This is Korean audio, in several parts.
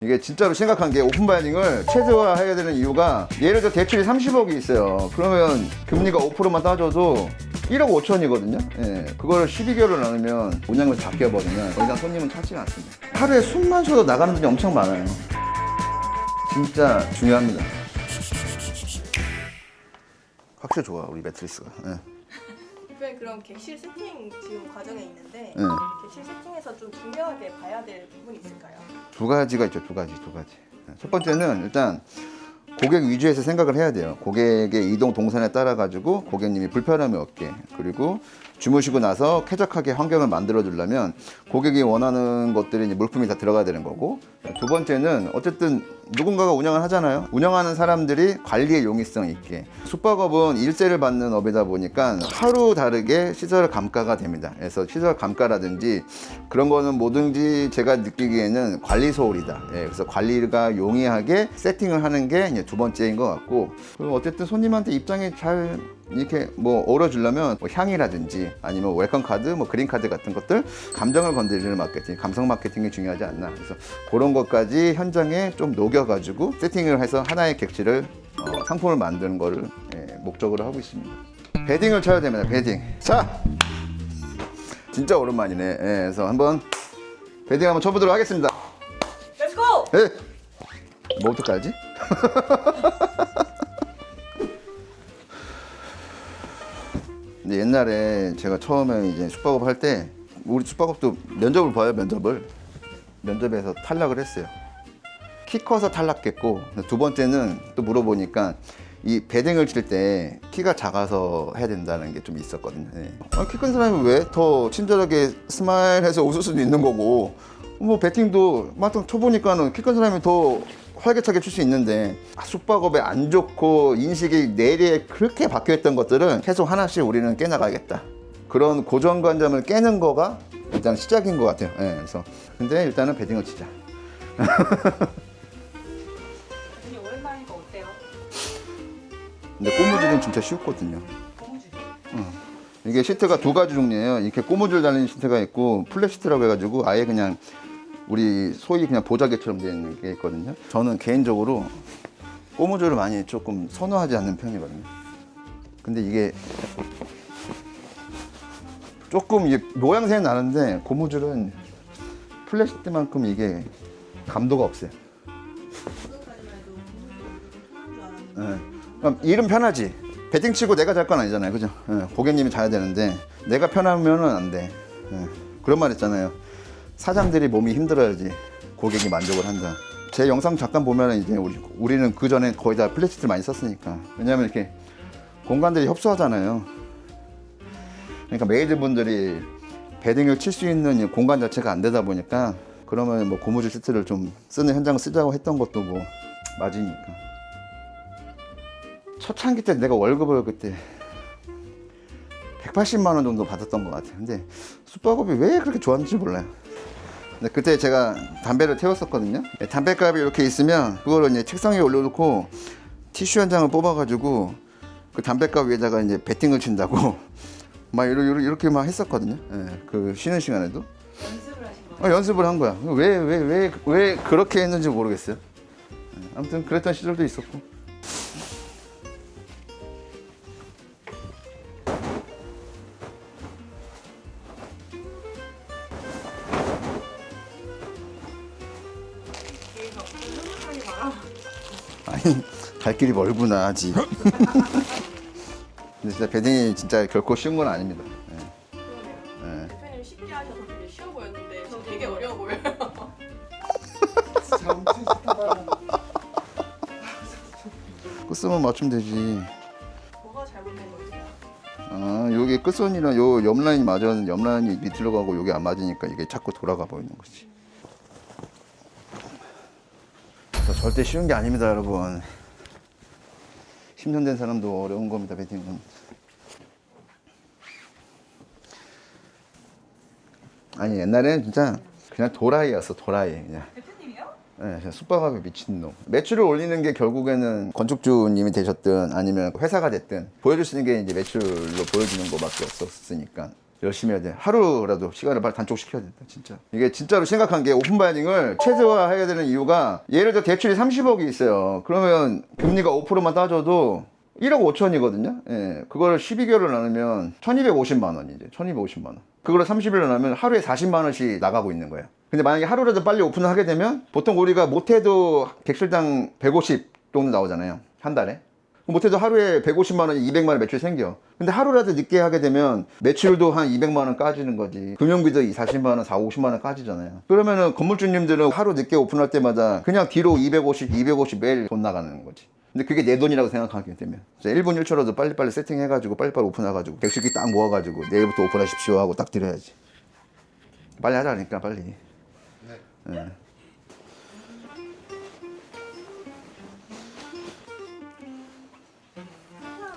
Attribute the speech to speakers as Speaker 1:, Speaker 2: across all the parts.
Speaker 1: 이게 진짜로 심각한 게 오픈바이닝을 최소화해야 되는 이유가 예를 들어 대출이 30억이 있어요. 그러면 금리가 5%만 따져도 1억 5천이거든요. 예, 그거를 12개월을 나누면 운영을 다 깨버리면 더 이상 손님은 찾지가 않습니다. 하루에 숨만 쉬어도 나가는 돈이 엄청 많아요. 진짜 중요합니다. 확실히 좋아 우리 매트리스가. 예.
Speaker 2: 대표님 그럼 객실 세팅 지금 과정에 있는데
Speaker 1: 네.
Speaker 2: 객실 세팅에서 좀 중요하게 봐야 될 부분이 있을까요?
Speaker 1: 두 가지가 있죠. 두 가지. 첫 번째는 일단 고객 위주에서 생각을 해야 돼요. 고객의 이동 동선에 따라 가지고 고객님이 불편함이 없게, 그리고 주무시고 나서 쾌적하게 환경을 만들어 주려면 고객이 원하는 것들이 이제 물품이 다 들어가야 되는 거고, 두 번째는 어쨌든 누군가가 운영을 하잖아요. 운영하는 사람들이 관리에 용이성 있게. 숙박업은 일세를 받는 업이다 보니까 하루 다르게 시설 감가가 됩니다. 그래서 시설 감가라든지 그런 거는 뭐든지 제가 느끼기에는 관리 소홀이다. 예, 그래서 관리가 용이하게 세팅을 하는 게 이제 두 번째인 것 같고, 그리고 어쨌든 손님한테 입장이 잘 이렇게 뭐 어우러지려면 뭐 향이라든지 아니면 웰컴 카드, 뭐 그린 카드 같은 것들, 감정을 건드리는 마케팅, 감성 마케팅이 중요하지 않나. 그래서 그런 것까지 현장에 좀 녹여가지고 세팅을 해서 하나의 객실을 상품을 만드는 거를 목적으로 하고 있습니다. 베딩을 쳐야 됩니다. 베딩. 자, 진짜 오랜만이네. 예, 그래서 한번 베딩 한번 쳐보도록 하겠습니다.
Speaker 2: 렛츠고!
Speaker 1: 예. 뭐부터 까지? 근데 옛날에 제가 처음에 이제 숙박업 할 때 우리 숙박업도 면접을 봐요. 면접에서 탈락을 했어요. 키 커서 탈락했고, 두 번째는 또 물어보니까 이 베딩을 칠 때 키가 작아서 해야 된다는 게 좀 있었거든요. 예. 키 큰 사람이 왜 더 친절하게 스마일해서 웃을 수도 있는 거고, 뭐 배팅도 막상 쳐보니까는 키 큰 사람이 더 활기차게 출 수 있는데, 숙박업에 안 좋고 인식이 내리에 그렇게 박혀있던 것들은 계속 하나씩 우리는 깨나가야겠다. 그런 고정관념을 깨는 거가 일단 시작인 것 같아요. 예, 그래서 근데 일단은 베딩을 치자.
Speaker 2: 대표님 오랜만이니까 어때요?
Speaker 1: 근데 꼬무줄은 진짜 쉽거든요.
Speaker 2: 고무줄이?
Speaker 1: 이게 시트가 두 가지 종류예요. 이렇게 꼬무줄 달린 시트가 있고 플랫 시트라고 해가지고 아예 그냥 우리 소위 그냥 보자기처럼 되는 게 있거든요. 저는 개인적으로 꼬무줄을 많이 조금 선호하지 않는 편이거든요. 근데 이게 조금 이게 모양새는 나는데 고무줄은 플랫 시트만큼 이게 감도가 없어요. 그럼 일은 편하지. 배팅 치고 내가 잘 건 아니잖아요, 그죠? 고객님이 자야 되는데 내가 편하면은 안 돼. 그런 말 있잖아요. 사장들이 몸이 힘들어야지 고객이 만족을 한다. 제 영상 잠깐 보면은 이제 우리는 그 전에 거의 다 플래시트를 많이 썼으니까. 왜냐면 이렇게 공간들이 협소하잖아요. 그러니까 메이드분들이 베딩을 칠 수 있는 공간 자체가 안 되다 보니까, 그러면 뭐 고무줄 시트를 좀 쓰는 현장을 쓰자고 했던 것도 뭐 맞으니까. 초창기 때 내가 월급을 그때 180만 원 정도 받았던 것 같아요. 근데 숙박업이 왜 그렇게 좋았는지 몰라요. 근데 그때 제가 담배를 태웠었거든요. 담배값이 이렇게 있으면 그거를 이제 책상 위에 올려놓고 티슈 한 장을 뽑아가지고 그 담배값 위에다가 이제 베팅을 친다고 막 이렇게 막 했었거든요. 그 쉬는 시간에도
Speaker 2: 연습을 하신 거예요?
Speaker 1: 연습을 한 거야. 왜 그렇게 했는지 모르겠어요. 아무튼 그랬던 시절도 있었고. 아니, 갈 길이 멀구나 아직. 근데 진짜 베딩이 진짜 결코 쉬운 건 아닙니다.
Speaker 2: 그러네요. 대표님 쉽게 하셔서 되게 쉬워 보였는데 저 되게 어려워 보여요.
Speaker 1: 끝선만 맞추면 되지.
Speaker 2: 뭐가 잘못된 거지?
Speaker 1: 여기 끝선이랑 요 옆라인이 맞았는데 옆라인이 밑으로 가고 여기 안 맞으니까 이게 자꾸 돌아가 버리는 거지. 그래서 절대 쉬운 게 아닙니다, 여러분. 10년 된 사람도 어려운 겁니다, 베딩은. 아니, 옛날에는 진짜 그냥 도라이였어, 도라이. 그냥.
Speaker 2: 대표님이요?
Speaker 1: 네, 그냥 숙박업에 미친놈. 매출을 올리는 게 결국에는 건축주님이 되셨든 아니면 회사가 됐든 보여줄 수 있는 게 이제 매출로 보여주는 거밖에 없었으니까. 열심히 해야 돼. 하루라도 시간을 빨리 단축시켜야 된다, 진짜. 이게 진짜로 심각한 게 오픈바이닝을 최저화해야 되는 이유가 예를 들어 대출이 30억이 있어요. 그러면 금리가 5%만 따져도 1억 5천이거든요. 예, 그거를 12개월을 나누면 1250만 원이죠. 1250만 원. 그걸 30일로 나누면 하루에 40만 원씩 나가고 있는 거예요. 근데 만약에 하루라도 빨리 오픈을 하게 되면 보통 우리가 못해도 객실당 150 정도 나오잖아요. 한 달에. 못해도 하루에 150만 원, 200만 원 매출 생겨. 근데 하루라도 늦게 하게 되면 매출도 한 200만 원 까지는 거지. 금융비도 40만 원, 50만 원 까지잖아요. 그러면은 건물주님들은 하루 늦게 오픈할 때마다 그냥 뒤로 250 매일 돈 나가는 거지. 근데 그게 내 돈이라고 생각하게 되면 1분 1초라도 빨리빨리 세팅해가지고 빨리빨리 오픈해가지고 객실기 딱 모아가지고 내일부터 오픈하십시오 하고 딱 드려야지. 빨리 하자니까 빨리. 네.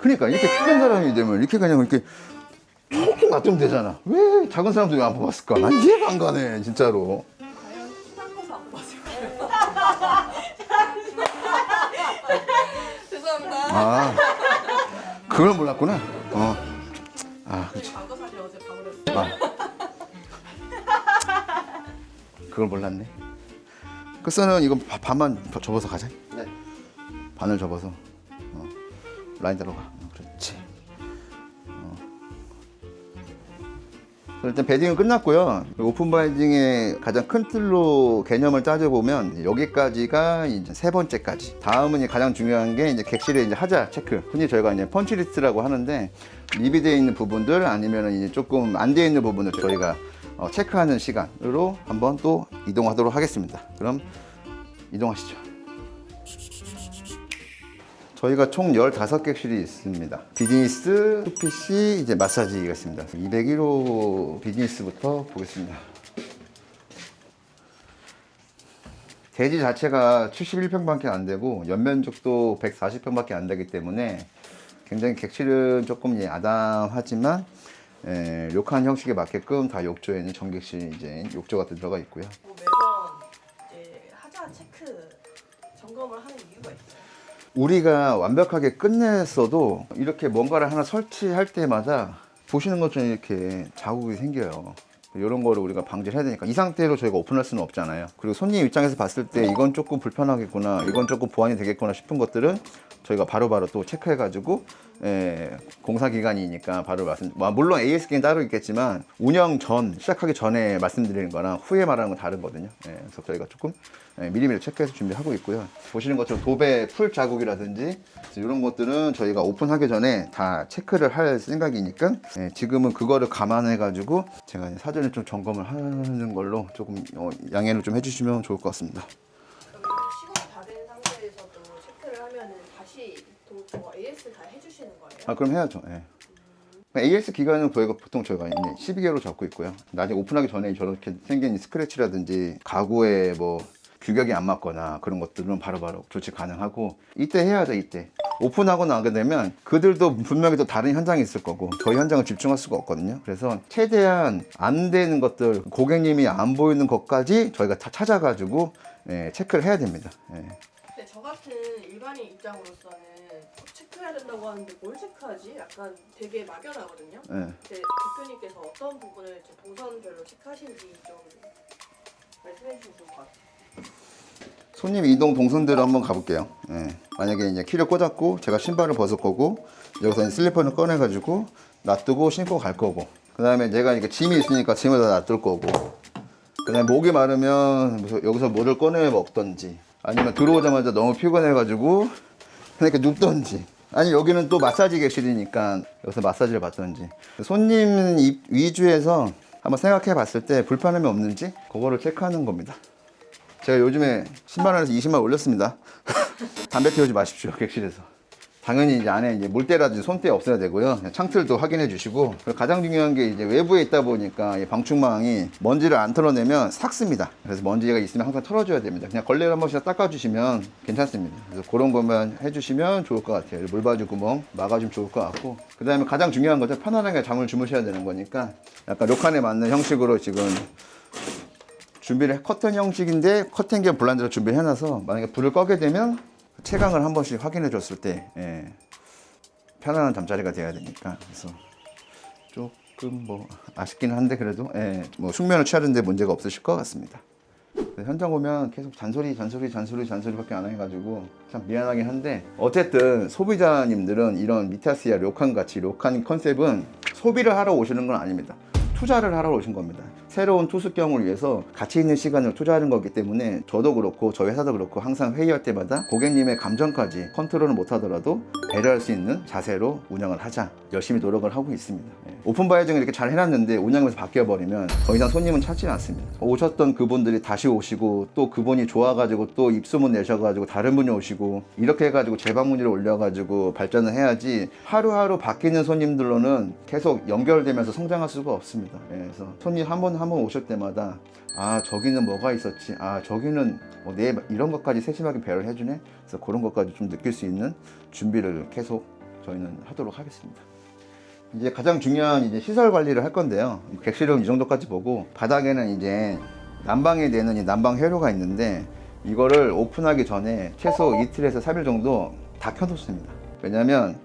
Speaker 1: 그러니까 이렇게 큰 사람이 되면 이렇게 그냥 이렇게 조금 놔두면 되잖아. 왜 작은 사람들 왜 안 뽑았을까? 난 이해가 안 가네, 진짜로.
Speaker 2: 과연 키만 커서 안 뽑았을까요? 죄송합니다.
Speaker 1: 아, 그걸 몰랐구나. 그렇지.
Speaker 2: 광고 사실 어제 봐버렸어요.
Speaker 1: 그걸 몰랐네. 끝선은 이거 반만 접어서 가자.
Speaker 3: 네.
Speaker 1: 반을 접어서 라인대로 가. 그렇지. 일단 베딩은 끝났고요. 오픈바이딩의 가장 큰 틀로 개념을 따져보면 여기까지가 이제 세 번째까지. 다음은 이제 가장 중요한 게 이제 객실의 이제 하자 체크. 흔히 저희가 이제 펀치리스트라고 하는데 미비되어 있는 부분들 아니면 이제 조금 안 되어 있는 부분을 저희가 체크하는 시간으로 한번 또 이동하도록 하겠습니다. 그럼 이동하시죠. 저희가 총 15객실이 있습니다. 비즈니스, 투피시, 이제 마사지가 있습니다. 201호 비즈니스부터 보겠습니다. 대지 자체가 71평밖에 안 되고 연면적도 140평밖에 안 되기 때문에 굉장히 객실은 조금 야담하지만 료칸 형식에 맞게끔 다 욕조에는 전객실 이제 욕조가 들어가 있고요.
Speaker 2: 매번 이제 하자 체크 점검을 하는 이유가 있어요.
Speaker 1: 우리가 완벽하게 끝냈어도 이렇게 뭔가를 하나 설치할 때마다 보시는 것처럼 이렇게 자국이 생겨요. 이런 거를 우리가 방지를 해야 되니까 이 상태로 저희가 오픈할 수는 없잖아요. 그리고 손님 입장에서 봤을 때 이건 조금 불편하겠구나, 이건 조금 보완이 되겠구나 싶은 것들은 저희가 바로바로 또 체크해가지고 공사 기간이니까 바로 물론 AS기는 따로 있겠지만 운영 전 시작하기 전에 말씀드리는 거랑 후에 말하는 건 다르거든요. 그래서 저희가 조금 미리미리 체크해서 준비하고 있고요. 보시는 것처럼 도배 풀 자국이라든지 이런 것들은 저희가 오픈하기 전에 다 체크를 할 생각이니까 지금은 그거를 감안해 가지고 제가 사전에 좀 점검을 하는 걸로 조금 양해를 좀 해주시면 좋을 것 같습니다.
Speaker 2: 그러면 시공 다 된 상태에서도 체크를 하면은 다시 AS 다 해주시는 거예요?
Speaker 1: 그럼 해야죠. AS 기간은 보통 저희가 12개월로 잡고 있고요. 나중에 오픈하기 전에 저렇게 생긴 스크래치라든지 가구에 뭐 규격이 안 맞거나 그런 것들은 바로바로 조치 가능하고 이때 해야죠. 이때 오픈하고 나게 되면 그들도 분명히 또 다른 현장이 있을 거고 저희 현장을 집중할 수가 없거든요. 그래서 최대한 안 되는 것들, 고객님이 안 보이는 것까지 저희가 다 찾아가지고 체크를 해야 됩니다.
Speaker 2: 근데 저 같은 일반인 입장으로서는 체크해야 된다고 하는데 뭘 체크하지? 약간 되게 막연하거든요. 근데 대표님께서 어떤 부분을 동선별로 체크하시는지 좀 말씀해 주시면 좋을 것 같아요.
Speaker 1: 손님 이동 동선대로 한번 가볼게요. 만약에 이제 키를 꽂았고 제가 신발을 벗을 거고 여기서 이제 슬리퍼를 꺼내가지고 놔두고 신고 갈 거고 그 다음에 제가 이렇게 짐이 있으니까 짐을 다 놔둘 거고 그 다음에 목이 마르면 여기서 뭐를 꺼내 먹던지 아니면 들어오자마자 너무 피곤해가지고 그냥 이렇게 눕던지 아니 여기는 또 마사지 객실이니까 여기서 마사지를 받던지 손님 위주에서 한번 생각해 봤을 때 불편함이 없는지 그거를 체크하는 겁니다. 제가 요즘에 10만 원에서 20만 원 올렸습니다. 담배 태우지 마십시오, 객실에서. 당연히 이제 안에 이제 물때라든지 손때 없어야 되고요. 창틀도 확인해 주시고. 그리고 가장 중요한 게 이제 외부에 있다 보니까 이 방충망이 먼지를 안 털어내면 삭습니다. 그래서 먼지가 있으면 항상 털어줘야 됩니다. 그냥 걸레를 한 번씩 닦아주시면 괜찮습니다. 그래서 그런 것만 해주시면 좋을 것 같아요. 물바지 구멍 막아주면 좋을 것 같고. 그 다음에 가장 중요한 거죠. 편안하게 잠을 주무셔야 되는 거니까 약간 료칸에 맞는 형식으로 지금 준비를 커튼 형식인데 커튼 겸 블라인드를 준비를 해놔서 만약에 불을 꺼게 되면 채광을 한 번씩 확인해 줬을 때 편안한 잠자리가 돼야 되니까 그래서 조금 조금 뭐 아쉽기는 한데 그래도 뭐 숙면을 취하는데 문제가 없으실 것 같습니다. 현장 오면 계속 잔소리밖에 안 해가지고 참 미안하긴 한데, 어쨌든 소비자님들은 이런 미타스야 료칸 같이, 료칸 컨셉은 소비를 하러 오시는 건 아닙니다. 투자를 하러 오신 겁니다. 새로운 투숙경을 위해서 가치 있는 시간을 투자하는 거기 때문에 저도 그렇고 저희 회사도 그렇고 항상 회의할 때마다 고객님의 감정까지 컨트롤을 못하더라도 배려할 수 있는 자세로 운영을 하자, 열심히 노력을 하고 있습니다. 오픈 바이징을 이렇게 잘 해놨는데 운영에서 바뀌어버리면 더 이상 손님은 찾지 않습니다. 오셨던 그분들이 다시 오시고, 또 그분이 좋아가지고 또 입소문 내셔가지고 다른 분이 오시고, 이렇게 해가지고 재방문율을 올려가지고 발전을 해야지, 하루하루 바뀌는 손님들로는 계속 연결되면서 성장할 수가 없습니다. 그래서 손님 한 번 오실 때마다 아, 저기는 뭐가 있었지, 아, 저기는 내 이런 것까지 세심하게 배려를 해주네. 그래서 그런 것까지 좀 느낄 수 있는 준비를 계속 저희는 하도록 하겠습니다. 이제 가장 중요한 이제 시설 관리를 할 건데요. 객실은 이 정도까지 보고, 바닥에는 이제 난방이 되는 이 난방 회로가 있는데, 이거를 오픈하기 전에 최소 이틀에서 3일 정도 다 켜놓습니다. 왜냐하면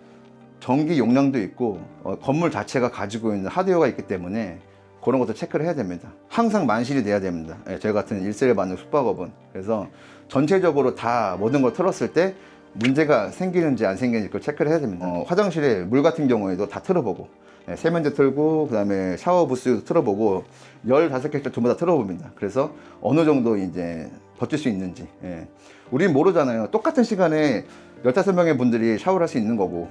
Speaker 1: 전기 용량도 있고 건물 자체가 가지고 있는 하드웨어가 있기 때문에 그런 것도 체크를 해야 됩니다. 항상 만실이 돼야 됩니다. 저희 같은 1세를 받는 숙박업은. 그래서 전체적으로 다 모든 걸 틀었을 때 문제가 생기는지 안 생기는지 그걸 체크를 해야 됩니다. 화장실에 물 같은 경우에도 다 틀어보고, 세면대 틀고, 그 다음에 샤워 부스도 틀어보고, 15개씩 전부 다 틀어봅니다. 그래서 어느 정도 이제 버틸 수 있는지. 우린 모르잖아요. 똑같은 시간에 15명의 분들이 샤워를 할 수 있는 거고,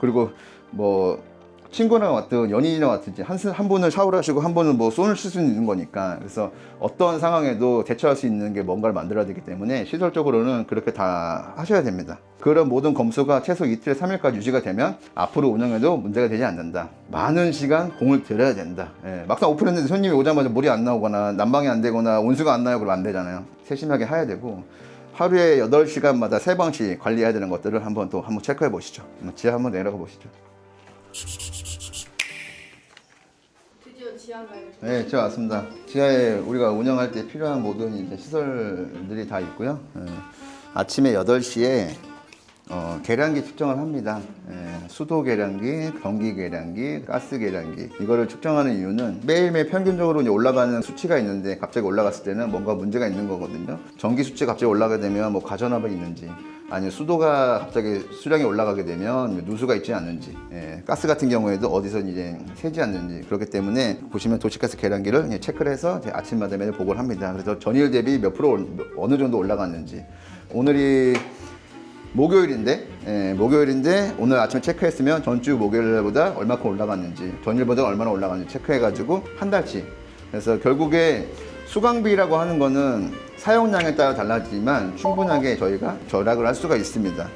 Speaker 1: 그리고 뭐 친구나 왔든 연인이나 왔든지 한 분은 샤워를 하시고 한 분은 뭐 손을 쓸 수 있는 거니까. 그래서 어떤 상황에도 대처할 수 있는 게 뭔가를 만들어야 되기 때문에 시설적으로는 그렇게 다 하셔야 됩니다. 그런 모든 검수가 최소 이틀에 3일까지 유지가 되면 앞으로 운영에도 문제가 되지 않는다. 많은 시간 공을 들여야 된다. 막상 오픈했는데 손님이 오자마자 물이 안 나오거나 난방이 안 되거나 온수가 안 나요, 그러면 안 되잖아요. 세심하게 해야 되고, 하루에 8시간마다 3번씩 관리해야 되는 것들을 한번 체크해 보시죠. 지하 한번 내려가 보시죠.
Speaker 2: 드디어 지하가요?
Speaker 1: 네, 제가 왔습니다. 지하에 우리가 운영할 때 필요한 모든 이제 시설들이 다 있고요. 아침에 8시에 계량기 측정을 합니다. 수도 계량기, 전기 계량기, 가스 계량기. 이거를 측정하는 이유는 매일매일 평균적으로 이제 올라가는 수치가 있는데, 갑자기 올라갔을 때는 뭔가 문제가 있는 거거든요. 전기 수치가 갑자기 올라가게 되면 뭐 과전압이 있는지, 아니면 수도가 갑자기 수량이 올라가게 되면 누수가 있지 않는지, 가스 같은 경우에도 어디서 이제 새지 않는지. 그렇기 때문에 보시면 도시가스 계량기를 체크를 해서 아침마다 매일 보고를 합니다. 그래서 전일 대비 몇 프로 어느 정도 올라갔는지. 오늘이 목요일인데 오늘 아침에 체크했으면 전주 목요일보다 얼마큼 올라갔는지, 전일보다 얼마나 올라갔는지 체크해가지고 한 달치. 그래서 결국에 수강비라고 하는 거는 사용량에 따라 달라지지만 충분하게 저희가 절약을 할 수가 있습니다.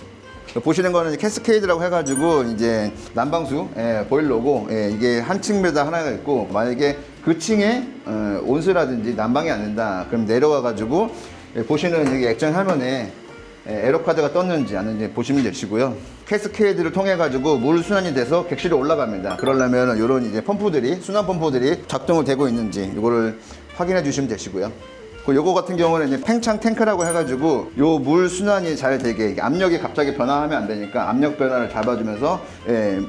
Speaker 1: 보시는 거는 캐스케이드라고 해가지고 이제 난방수 보일러고, 이게 한 층마다 하나가 있고, 만약에 그 층에 온수라든지 난방이 안 된다 그럼 내려와가지고 보시는 여기 액정 화면에 에러카드가 떴는지 안 했는지 보시면 되시고요. 캐스케이드를 통해 가지고 물 순환이 돼서 객실에 올라갑니다. 그러려면 이런 이제 펌프들이, 순환 펌프들이 작동을 되고 있는지 이거를 확인해 주시면 되시고요. 요거 같은 경우는 이제 팽창 탱크라고 해가지고 요 물 순환이 잘 되게, 압력이 갑자기 변화하면 안 되니까 압력 변화를 잡아주면서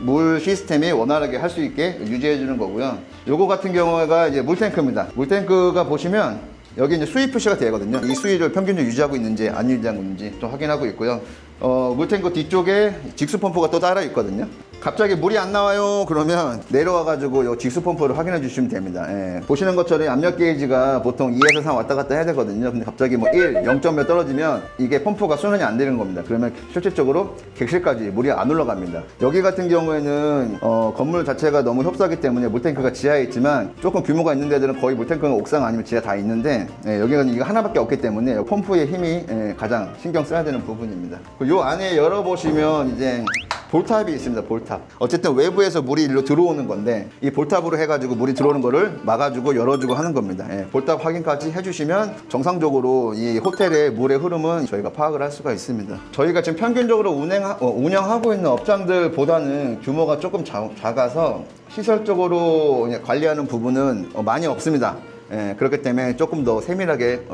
Speaker 1: 물 시스템이 원활하게 할 수 있게 유지해 주는 거고요. 요거 같은 경우가 이제 물탱크입니다. 물탱크가 보시면 여기 이제 수위 표시가 되거든요. 이 수위를 평균적으로 유지하고 있는지 안 유지하고 있는지 좀 확인하고 있고요. 물탱크 뒤쪽에 직수 펌프가 또 따라 있거든요. 갑자기 물이 안 나와요 그러면 내려와가지고 이 직수 펌프를 확인해 주시면 됩니다. 보시는 것처럼 압력 게이지가 보통 2에서 3 왔다 갔다 해야 되거든요. 근데 갑자기 뭐 1, 0점 몇 떨어지면 이게 펌프가 순환이 안 되는 겁니다. 그러면 실질적으로 객실까지 물이 안 올라갑니다. 여기 같은 경우에는 건물 자체가 너무 협소하기 때문에 물탱크가 지하에 있지만, 조금 규모가 있는 데들은 거의 물탱크가 옥상 아니면 지하 다 있는데, 여기는 이거 하나밖에 없기 때문에 펌프의 힘이 가장 신경 써야 되는 부분입니다. 요 안에 열어보시면 이제 볼탑이 있습니다. 볼탑. 어쨌든 외부에서 물이 일로 들어오는 건데, 이 볼탑으로 해가지고 물이 들어오는 거를 막아주고 열어주고 하는 겁니다. 볼탑 확인까지 해주시면 정상적으로 이 호텔의 물의 흐름은 저희가 파악을 할 수가 있습니다. 저희가 지금 평균적으로 운영하고 있는 업장들보다는 규모가 조금 작아서 시설적으로 관리하는 부분은 많이 없습니다. 그렇기 때문에 조금 더 세밀하게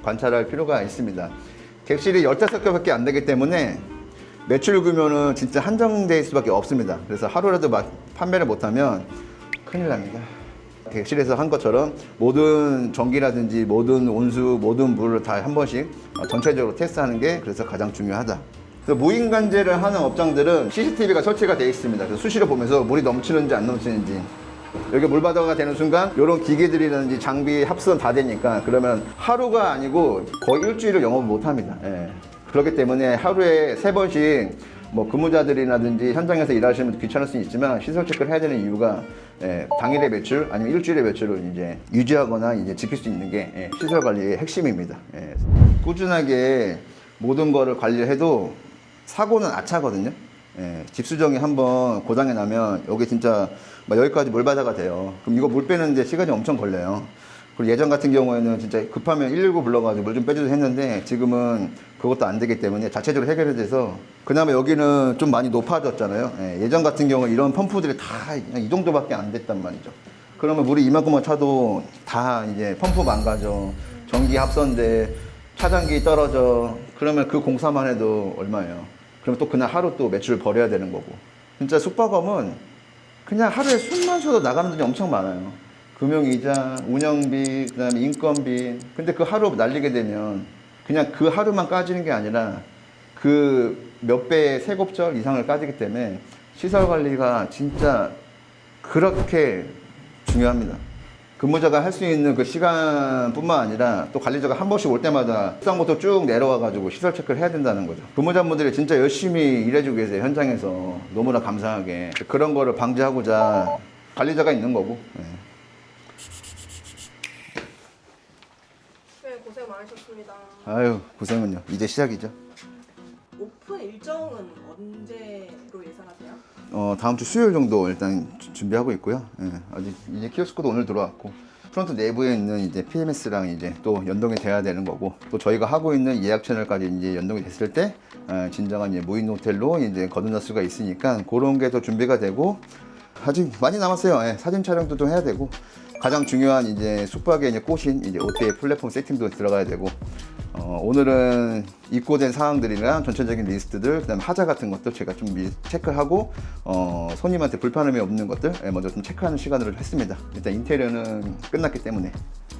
Speaker 1: 관찰할 필요가 있습니다. 객실이 15개밖에 안 되기 때문에 매출 규모는 진짜 한정될 수밖에 없습니다. 그래서 하루라도 판매를 못하면 큰일 납니다. 객실에서 한 것처럼 모든 전기라든지 모든 온수, 모든 물을 다 한 번씩 전체적으로 테스트하는 게 그래서 가장 중요하다. 그래서 무인관제를 하는 업장들은 CCTV가 설치가 되어 있습니다. 그래서 수시로 보면서 물이 넘치는지 안 넘치는지, 여기 물바다가 되는 순간 이런 기계들이라든지 장비 합선 다 되니까 그러면 하루가 아니고 거의 일주일을 영업을 못 합니다. 예. 그렇기 때문에 하루에 3번씩 뭐 근무자들이라든지 현장에서 일하시는 분들 귀찮을 수는 있지만 시설 체크를 해야 되는 이유가 당일의 매출 아니면 일주일의 매출을 이제 유지하거나 이제 지킬 수 있는 게 시설 관리의 핵심입니다. 꾸준하게 모든 거를 관리를 해도 사고는 아차거든요. 집 수정이 한번 고장이 나면 여기 진짜 막 여기까지 물바다가 돼요. 그럼 이거 물 빼는데 시간이 엄청 걸려요. 그리고 예전 같은 경우에는 진짜 급하면 119 불러가지고 물 좀 빼주세요 했는데 지금은 그것도 안 되기 때문에 자체적으로 해결이 돼서 그나마 여기는 좀 많이 높아졌잖아요. 예전 같은 경우 이런 펌프들이 다 이 정도밖에 안 됐단 말이죠. 그러면 물이 이만큼만 차도 다 이제 펌프 망가져, 전기 합선돼, 차단기 떨어져. 그러면 그 공사만 해도 얼마예요? 그러면 또 그날 하루 또 매출을 벌여야 되는 거고. 진짜 숙박업은 그냥 하루에 숨만 쉬어도 나가는 돈이 엄청 많아요. 금융이자, 운영비, 그다음에 인건비. 근데 그 하루 날리게 되면 그냥 그 하루만 까지는 게 아니라 그 몇 배의 세곱절 이상을 까지기 때문에 시설 관리가 진짜 그렇게 중요합니다. 근무자가 할 수 있는 그 시간뿐만 아니라 또 관리자가 한 번씩 올 때마다 식당부터 쭉 내려와가지고 시설 체크를 해야 된다는 거죠. 근무자분들이 진짜 열심히 일해주고 계세요. 현장에서 너무나 감사하게. 그런 거를 방지하고자 관리자가 있는 거고.
Speaker 2: 네, 고생 많으셨습니다.
Speaker 1: 아유, 고생은요. 이제 시작이죠.
Speaker 2: 오픈 일정은 언제로 예상하세요?
Speaker 1: 다음 주 수요일 정도 일단 준비하고 있고요. 아직 이제 키오스크도 오늘 들어왔고 프론트 내부에 있는 이제 PMS랑 이제 또 연동이 돼야 되는 거고 또 저희가 하고 있는 예약 채널까지 이제 연동이 됐을 때 진정한 이제 무인 호텔로 이제 거듭날 수가 있으니까 그런 게 더 준비가 되고 아직 많이 남았어요. 사진 촬영도 좀 해야 되고 가장 중요한 이제 숙박의 이제 꽃인 이제 OTA 플랫폼 세팅도 들어가야 되고 오늘은 입고된 사항들이랑 전체적인 리스트들 그다음에 하자 같은 것들 제가 좀 체크하고 손님한테 불편함이 없는 것들 먼저 좀 체크하는 시간을 했습니다. 일단 인테리어는 끝났기 때문에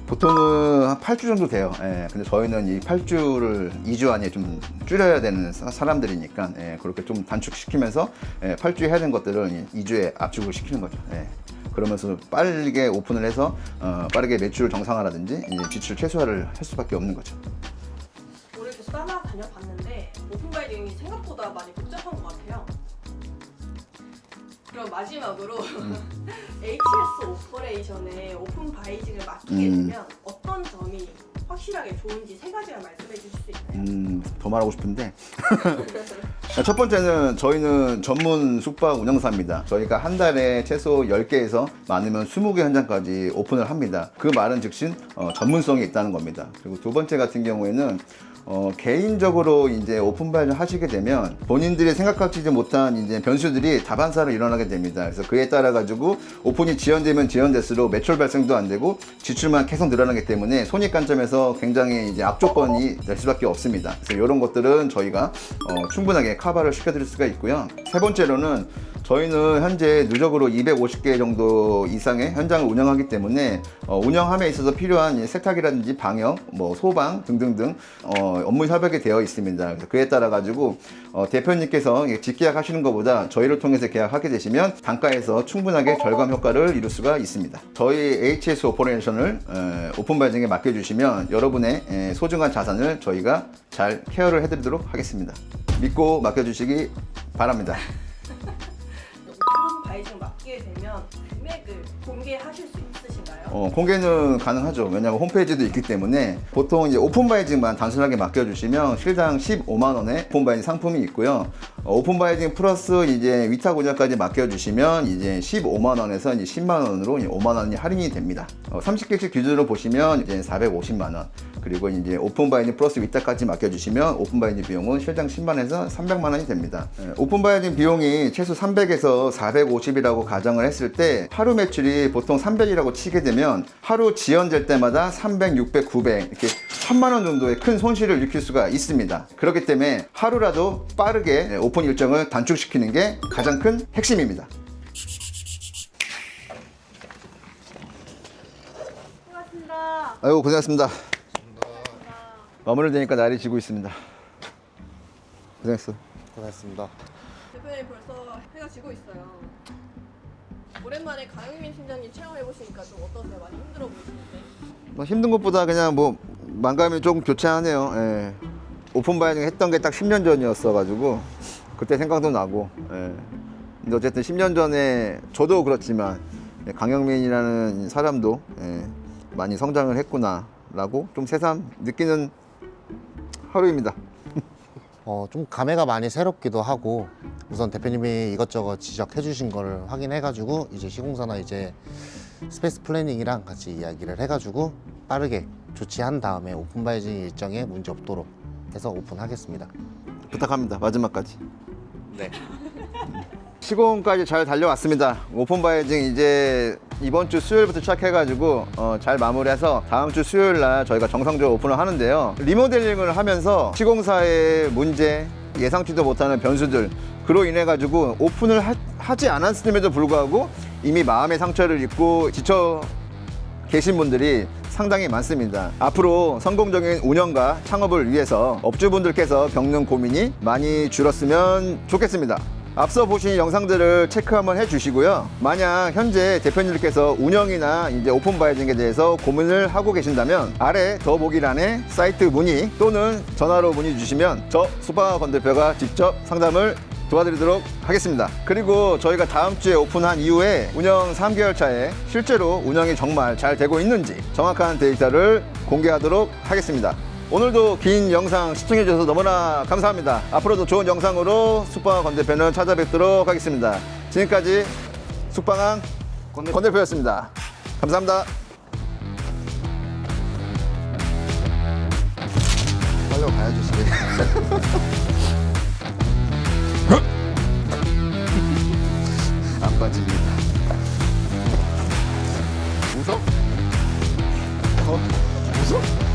Speaker 1: 보통은 한 8주 정도 돼요. 근데 저희는 이 8주를 2주 안에 좀 줄여야 되는 사람들이니까 그렇게 좀 단축시키면서 8주에 해야 되는 것들을 2주에 압축을 시키는 거죠. 그러면서 빠르게 오픈을 해서 빠르게 매출 정상화라든지 이제 지출 최소화를 할 수밖에 없는 거죠.
Speaker 2: 오늘 계속 다녀봤는데 오픈바이딩이 생각보다 많이 복잡한 것 같아요. 그럼 마지막으로 HS 오퍼레이션에 오픈바이징을 맡기게 되면 어떤 점이 확실하게 좋은지 3가지만 말씀해 주실 수 있나요?
Speaker 1: 더 말하고 싶은데 첫 번째는 저희는 전문 숙박 운영사입니다. 저희가 한 달에 최소 10개에서 많으면 20개 현장까지 오픈을 합니다. 그 말은 즉신 전문성이 있다는 겁니다. 그리고 두 번째 같은 경우에는 개인적으로 이제 오픈바이징 하시게 되면 본인들이 생각하지 못한 이제 변수들이 다반사로 일어나게 됩니다. 그래서 그에 따라 가지고 오픈이 지연되면 지연될수록 매출 발생도 안 되고 지출만 계속 늘어나기 때문에 손익 관점에서 굉장히 이제 악조건이 될 수밖에 없습니다. 그래서 이런 것들은 저희가 충분하게 커버를 시켜드릴 수가 있고요. 세 번째로는 저희는 현재 누적으로 250개 정도 이상의 현장을 운영하기 때문에 운영함에 있어서 필요한 세탁이라든지 방역, 뭐 소방 등등등 업무 협약이 되어 있습니다. 그래서 그에 따라 가지고 대표님께서 직계약 하시는 것보다 저희를 통해서 계약하게 되시면 단가에서 충분하게 절감 효과를 이룰 수가 있습니다. 저희 HS 오퍼레이션을 오픈바이징에 맡겨주시면 여러분의 소중한 자산을 저희가 잘 케어를 해드리도록 하겠습니다. 믿고 맡겨주시기 바랍니다.
Speaker 2: 오픈바이징 맡기게 되면 금액을 공개하실 수 있으신가요?
Speaker 1: 공개는 가능하죠. 왜냐하면 홈페이지도 있기 때문에 보통 이제 오픈바이징만 단순하게 맡겨주시면 실당 15만 원의 오픈바이징 상품이 있고요. 오픈바이징 플러스 이제 위탁 운영까지 맡겨주시면 이제 15만 원에서 이제 10만 원으로 5만 원이 할인이 됩니다. 30개씩 기준으로 보시면 이제 450만 원. 그리고 이제 오픈바이징 플러스 위탁까지 맡겨주시면 오픈바이징 비용은 실당 10만에서 300만 원이 됩니다. 오픈바이징 비용이 최소 300에서 450이라고 가정을 했을 때 하루 매출이 보통 300이라고 치게 되면 하루 지연될 때마다 300, 600, 900 이렇게 1000만 원 정도의 큰 손실을 일으킬 수가 있습니다. 그렇기 때문에 하루라도 빠르게 오픈 일정을 단축시키는 게 가장 큰 핵심입니다. 아이고 고생했습니다. 마무리되니까 날이 지고 있습니다. 고생했어.
Speaker 3: 고맙습니다.
Speaker 2: 대표님 벌써 해가 지고 있어요. 오랜만에 강영민 팀장님 체험해 보시니까 좀 어떠세요? 많이 힘들어 보이시는데?
Speaker 1: 뭐 힘든 것보다 그냥 뭐 만감이 조금 교차하네요. 예. 오픈 바이징 했던 게 딱 10년 전이었어가지고 그때 생각도 나고. 예. 근데 어쨌든 10년 전에 저도 그렇지만 강영민이라는 사람도 예, 많이 성장을 했구나라고 좀 새삼 느끼는 하루입니다.
Speaker 3: 좀 감회가 많이 새롭기도 하고 우선 대표님이 이것저것 지적해 주신 걸 확인해가지고 이제 시공사나 이제 스페이스 플래닝이랑 같이 이야기를 해가지고 빠르게 조치한 다음에 오픈 바이징 일정에 문제 없도록 해서 오픈하겠습니다.
Speaker 1: 부탁합니다. 마지막까지.
Speaker 3: 네.
Speaker 1: 시공까지 잘 달려왔습니다. 오픈 바이징 이제 이번 주 수요일부터 시작해가지고 잘 마무리해서 다음 주 수요일 날 저희가 정상적으로 오픈을 하는데요. 리모델링을 하면서 시공사의 문제, 예상치도 못하는 변수들 그로 인해 가지고 오픈을 하지 않았음에도 불구하고 이미 마음의 상처를 입고 지쳐 계신 분들이 상당히 많습니다. 앞으로 성공적인 운영과 창업을 위해서 업주분들께서 겪는 고민이 많이 줄었으면 좋겠습니다. 앞서 보신 영상들을 체크 한번 해주시고요. 만약 현재 대표님들께서 운영이나 이제 오픈 바이징에 대해서 고민을 하고 계신다면 아래 더보기란에 사이트 문의 또는 전화로 문의 주시면 저 수방권 대표가 직접 상담을 도와드리도록 하겠습니다. 그리고 저희가 다음 주에 오픈한 이후에 운영 3개월 차에 실제로 운영이 정말 잘 되고 있는지 정확한 데이터를 공개하도록 하겠습니다. 오늘도 긴 영상 시청해주셔서 너무나 감사합니다. 앞으로도 좋은 영상으로 숙방한 권 대표는 찾아뵙도록 하겠습니다. 지금까지 숙방한 권 대표였습니다. 감사합니다. 빨리 가야죠, 집에. 안 빠집니다. 웃어? 웃어?